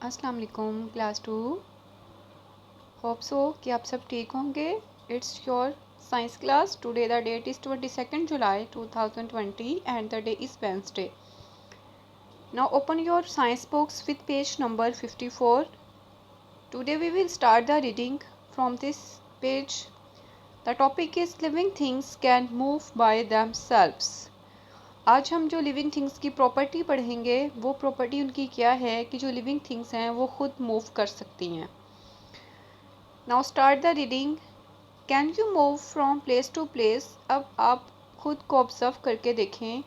अस्सलाम वालेकुम class 2। Hope so कि आप सब ठीक होंगे। It's your science class. Today the date is 22 July 2020 and the day is Wednesday. Now open your science books with page number 54। Today we will start the reading from this page. The topic is living things can move by themselves. आज हम जो living things की property पढ़ेंगे वो property उनकी क्या है कि जो लिविंग थिंग्स हैं वो खुद मूव कर सकती हैं। Now start the reading. Can you move from place to place. अब आप खुद को ऑब्जर्व करके देखें,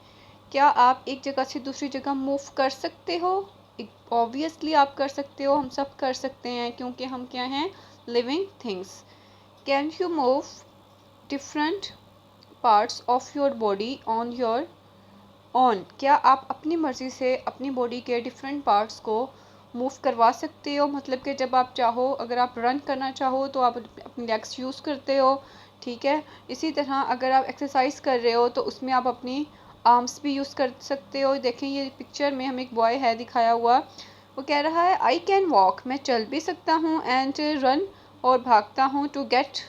क्या आप एक जगह से दूसरी जगह मूव कर सकते हो? ऑब्वियसली आप कर सकते हो, हम सब कर सकते हैं क्योंकि हम क्या हैं, living things. Can you move different parts of your body on your on. क्या आप अपनी मर्ज़ी से अपनी बॉडी के डिफरेंट पार्ट्स को मूव करवा सकते हो? मतलब कि जब आप चाहो, अगर आप रन करना चाहो तो आप अपनी लेग्स यूज़ करते हो, ठीक है। इसी तरह अगर आप एक्सरसाइज कर रहे हो तो उसमें आप अपनी आर्म्स भी यूज़ कर सकते हो। देखें ये पिक्चर में हम एक बॉय है दिखाया हुआ, वो कह रहा है आई कैन वॉक, मैं चल भी सकता हूँ, एंड रन, और भागता हूँ, to get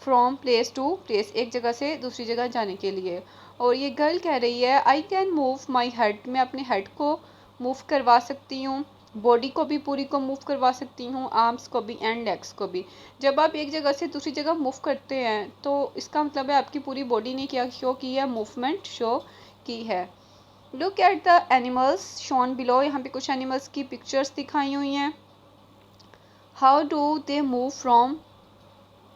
from place to place, एक जगह से दूसरी जगह जाने के लिए। और ये गर्ल कह रही है I can move my head, मैं अपने हेड को मूव करवा सकती हूँ, बॉडी को भी पूरी को मूव करवा सकती हूँ, आर्म्स को भी एंड लेग्स को भी। जब आप एक जगह से दूसरी जगह मूव करते हैं तो इसका मतलब है आपकी पूरी बॉडी ने क्या शो की है, मूवमेंट शो की है। Look at the animals shown below, यहाँ पे कुछ एनिमल्स की पिक्चर्स दिखाई हुई हैं। How do they move from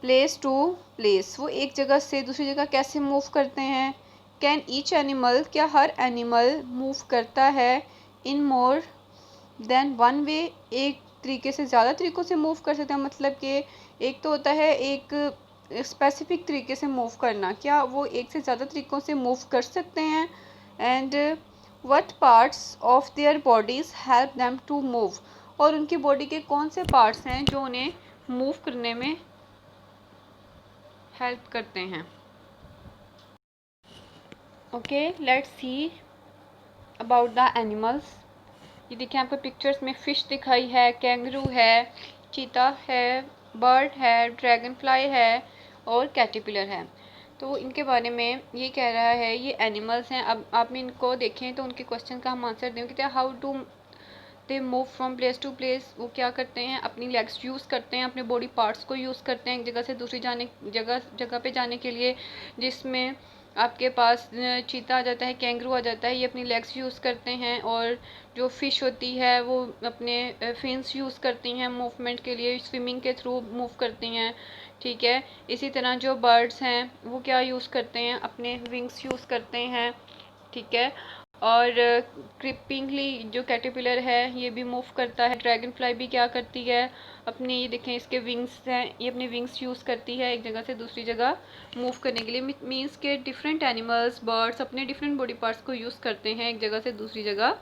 place to place, वो एक जगह से दूसरी जगह कैसे मूव करते हैं। कैन ईच एनिमल, क्या हर एनिमल मूव करता है इन मोर देन वन वे, एक तरीके से ज़्यादा तरीक़ों से मूव कर सकते हैं। मतलब कि एक तो होता है एक स्पेसिफिक तरीके से मूव करना, क्या वो एक से ज़्यादा तरीक़ों से मूव कर सकते हैं। And what parts of their bodies help them to move, और उनकी बॉडी के कौन से पार्ट्स हैं जो उन्हें मूव करने में हेल्प करते हैं। Okay, let's see about the animals. ये देखिए आपको पिक्चर्स में फ़िश दिखाई है, कैंगरू है, चीता है, बर्ड है, ड्रैगन फ्लाई है और कैटरपिलर है। तो इनके बारे में ये कह रहा है ये एनिमल्स हैं। अब आप इनको देखें तो उनके क्वेश्चन का हम आंसर देंगे। How do they move from place to place, वो क्या करते हैं, अपनी लेग्स यूज़ करते हैं, अपने बॉडी पार्ट्स को यूज़ करते हैं एक जगह से दूसरी जगह पे जाने के लिए, जिसमें आपके पास चीता आ जाता है, कैंगरू आ जाता है, ये अपनी लेग्स यूज़ करते हैं। और जो फ़िश होती है वो अपने फिन्स यूज़ करती हैं मूवमेंट के लिए, स्विमिंग के थ्रू मूव करती हैं, ठीक है। इसी तरह जो बर्ड्स हैं वो क्या यूज़ करते हैं, अपने विंग्स यूज़ करते हैं, ठीक है। और क्रिपिंगली जो कैटरपिलर है ये भी मूव करता है। ड्रैगन फ्लाई भी क्या करती है, अपने ये देखें इसके विंग्स हैं, ये अपने विंग्स यूज़ करती है एक जगह से दूसरी जगह मूव करने के लिए। मीन्स के डिफरेंट एनिमल्स, बर्ड्स अपने डिफरेंट बॉडी पार्ट्स को यूज़ करते हैं एक जगह से दूसरी जगह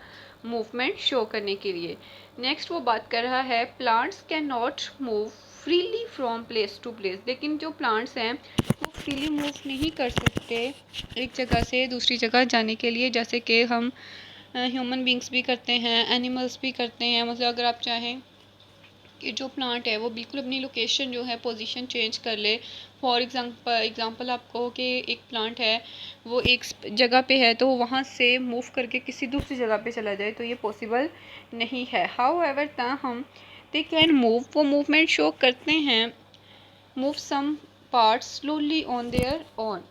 मूवमेंट शो करने के लिए। नेक्स्ट वो बात कर रहा है plants can not move freely from place to place, लेकिन जो प्लांट्स हैं वो फ्रीली मूव नहीं कर सकते एक जगह से दूसरी जगह जाने के लिए, जैसे कि हम ह्यूमन बींग्स भी करते हैं, एनिमल्स भी करते हैं। मतलब अगर आप चाहें कि जो प्लांट है वो बिल्कुल अपनी लोकेशन जो है पोजीशन चेंज कर ले, फॉर एग्ज़ाम्पल आप कहो कि एक प्लांट है वो एक जगह पे है तो वहाँ से मूव करके किसी दूसरी जगह पे चला जाए, तो ये पॉसिबल नहीं है। हाउ एवर ताहम दे कैन मूव, वो मूवमेंट शो करते हैं, move some parts slowly on their own.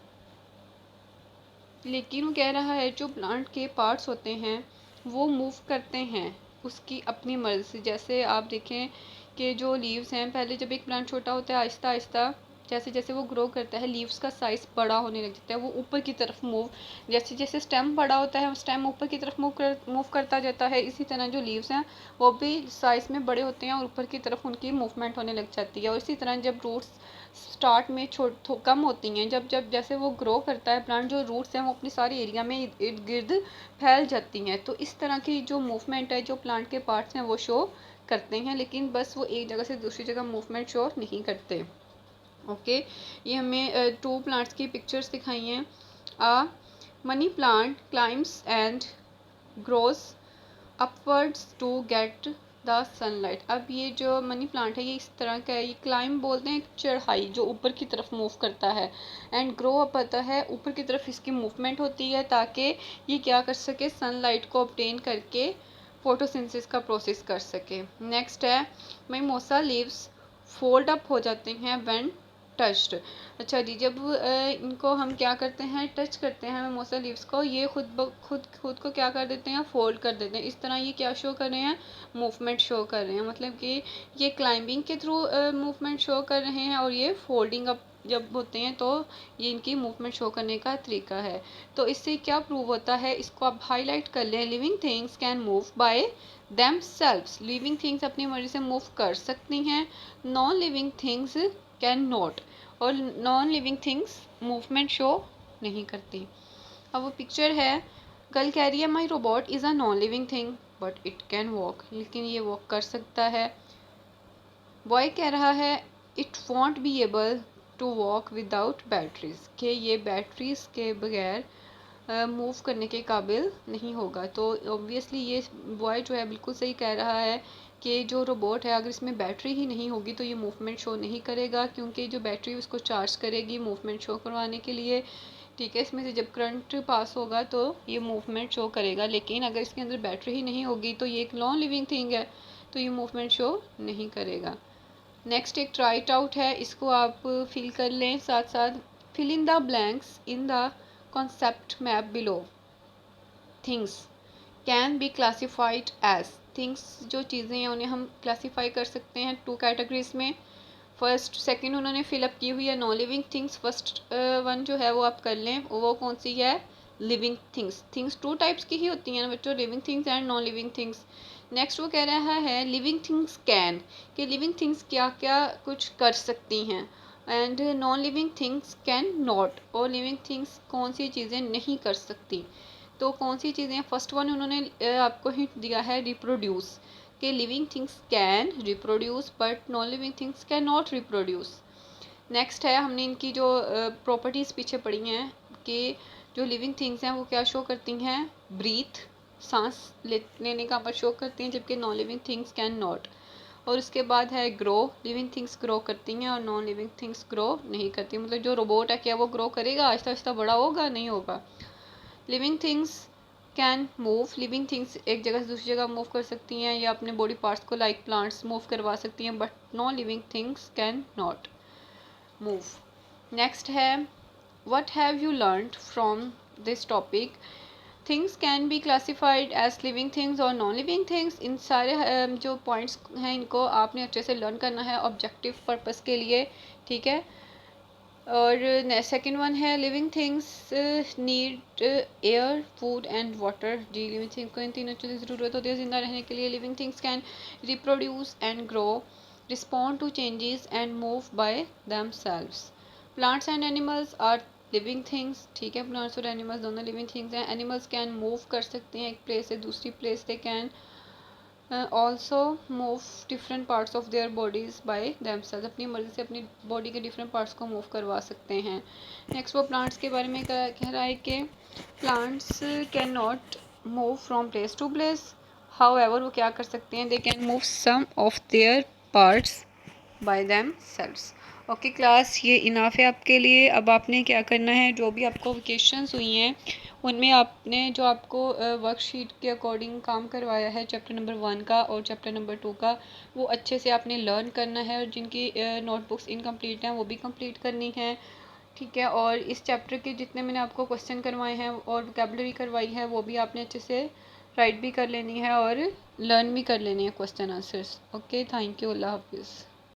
लेकिन वो कह रहा है जो प्लांट के पार्ट्स होते हैं वो मूव करते हैं उसकी अपनी मर्ज़ी से। जैसे आप देखें कि जो लीव्स हैं, पहले जब एक प्लांट छोटा होता है आहिस्ता आहिस्ता जैसे जैसे वो ग्रो करता है लीव्स का साइज़ बड़ा होने लग जाता है, वो ऊपर की तरफ मूव, जैसे जैसे स्टेम बड़ा होता है स्टेम ऊपर की तरफ मूव करता जाता है। इसी तरह जो लीव्स हैं वो भी साइज़ में बड़े होते हैं और ऊपर की तरफ उनकी मूवमेंट होने लग जाती है। और इसी तरह जब रूट्स स्टार्ट में कम होती हैं, जब जब जैसे वो ग्रो करता है प्लांट, जो रूट्स हैं वो अपनी सारी एरिया में इर्द गिर्द फैल जाती हैं। तो इस तरह की जो मूवमेंट है जो प्लांट के पार्ट्स हैं वो शो करते हैं, लेकिन बस वो एक जगह से दूसरी जगह मूवमेंट शो नहीं करते। ओके, ये हमें टू प्लांट्स की पिक्चर्स दिखाई हैं। A money plant climbs and grows upwards to get the sunlight. अब ये जो मनी प्लांट है ये इस तरह का है, ये क्लाइम बोलते हैं, चढ़ाई जो ऊपर की तरफ मूव करता है, एंड ग्रो अप आता है, ऊपर की तरफ इसकी मूवमेंट होती है ताकि ये क्या कर सके, सनलाइट को ऑब्टेन करके फोटोसिंथेसिस का प्रोसेस कर सके। नेक्स्ट है मिमोसा लीव्स फोल्ड अप हो जाते हैं व्हेन टच्ड। अच्छा जी, जब इनको हम क्या करते हैं, टच करते हैं मिमोसा लीव्स को, ये खुद को क्या कर देते हैं, फोल्ड कर देते हैं। इस तरह ये क्या शो कर रहे हैं, मूवमेंट शो कर रहे हैं, मतलब कि ये क्लाइंबिंग के थ्रू मूवमेंट शो कर रहे हैं, और ये फोल्डिंग अप जब होते हैं तो ये इनकी मूवमेंट शो करने का तरीका है। तो इससे क्या प्रूव होता है, इसको आप हाईलाइट कर लें, living things can move by themselves. Living things अपनी मर्जी से मूव कर सकती हैं, non living things can not, और non living things movement show नहीं करती। अब वो पिक्चर है, गर्ल कह रही है my robot is a non living thing but it can walk, लेकिन ये वॉक कर सकता है। बॉय कह रहा है it won't be able to walk without batteries, कि ये बैटरीज के बगैर मूव करने के काबिल नहीं होगा। तो ऑब्वियसली ये बॉय जो है बिल्कुल सही कह रहा है कि जो रोबोट है अगर इसमें बैटरी ही नहीं होगी तो ये मूवमेंट शो नहीं करेगा, क्योंकि जो बैटरी उसको चार्ज करेगी मूवमेंट शो करवाने के लिए, ठीक है, इसमें से जब करंट पास होगा तो ये मूवमेंट शो करेगा। लेकिन अगर इसके अंदर बैटरी ही नहीं होगी तो ये एक नॉन लिविंग थिंग है, तो ये मूवमेंट शो नहीं करेगा। नेक्स्ट एक ट्राइट आउट है, इसको आप फिल कर लें साथ साथ। Fill in the blanks in the concept map below. Things can be classified as, things जो चीज़ें हैं उन्हें हम क्लासीफाई कर सकते हैं टू कैटेगरीज में। फर्स्ट सेकंड उन्होंने फिलअप की हुई है non living things, first one जो है वो आप कर लें, वो कौन सी है, living things. Things two types की ही होती हैं ना बच्चों, living things and non living things. Next वो कह रहा है लिविंग थिंग्स कैन, कि लिविंग थिंग्स क्या क्या कुछ कर सकती हैं, and non living things can not, और लिविंग थिंग्स कौन सी चीज़ें नहीं कर सकती। तो कौन सी चीज़ें, फर्स्ट वन उन्होंने आपको हिंट दिया है रिप्रोड्यूस, कि living things can reproduce but non living things can not reproduce. Next है, हमने इनकी जो प्रॉपर्टीज़ पीछे पढ़ी हैं कि जो लिविंग थिंग्स हैं वो क्या शो करती हैं, ब्रीथ, सांस लेने का अमल शो करती हैं, जबकि non living things can not. और उसके बाद है ग्रो, लिविंग थिंग्स ग्रो करती हैं और नॉन लिविंग थिंग्स ग्रो नहीं करती। मतलब जो रोबोट है क्या वो ग्रो करेगा, आहिस्ता आहिस्ता बड़ा होगा, नहीं होगा। Living things can move, living things एक जगह से दूसरी जगह मूव कर सकती हैं या अपने बॉडी पार्ट्स को लाइक प्लांट्स मूव करवा सकती हैं, but non living things can not move. Next है what have you learned from this topic. Things can be classified as living things और नॉन लिविंग थिंग्स। इन सारे जो पॉइंट्स हैं इनको आपने अच्छे से लर्न करना है ऑब्जेक्टिव पर्पस के लिए, ठीक है। और सेकंड वन है living things need air, food and water. जी, लिविंग थिंग्स को इन तीनों चीज़ों की ज़रूरत होती है जिंदा रहने के लिए। Living things can reproduce and grow, respond to changes and move by themselves. Plants and animals are living things, ठीक है, प्लांट्स और एनिमल्स दोनों लिविंग थिंग्स हैं। एनिमल्स कैन मूव कर सकते हैं एक प्लेस से दूसरी place, they can also move different parts of their bodies by themselves, अपनी मर्जी से अपनी बॉडी के डिफरेंट पार्ट्स को मूव करवा सकते हैं। नेक्स्ट वो प्लांट्स के बारे में कह रहा है कि plants can not move from place to place, however वो क्या कर सकते हैं, they can move some of their parts by themselves. Okay class, ये इनाफ है आपके लिए। अब आपने क्या करना है, जो भी आपको वेकेशंस हुई हैं उनमें आपने जो आपको वर्कशीट के अकॉर्डिंग काम करवाया है चैप्टर नंबर 1 का और चैप्टर नंबर 2 का, वो अच्छे से आपने लर्न करना है, और जिनकी नोटबुक्स इनकम्प्लीट हैं वो भी कंप्लीट करनी है, ठीक है। और इस चैप्टर के जितने मैंने आपको क्वेश्चन करवाए हैं और वोकेबलरी करवाई है वो भी आपने अच्छे से राइट भी कर लेनी है और लर्न भी कर लेनी है question answers. Okay, thank you, अल्लाह हाफिज़।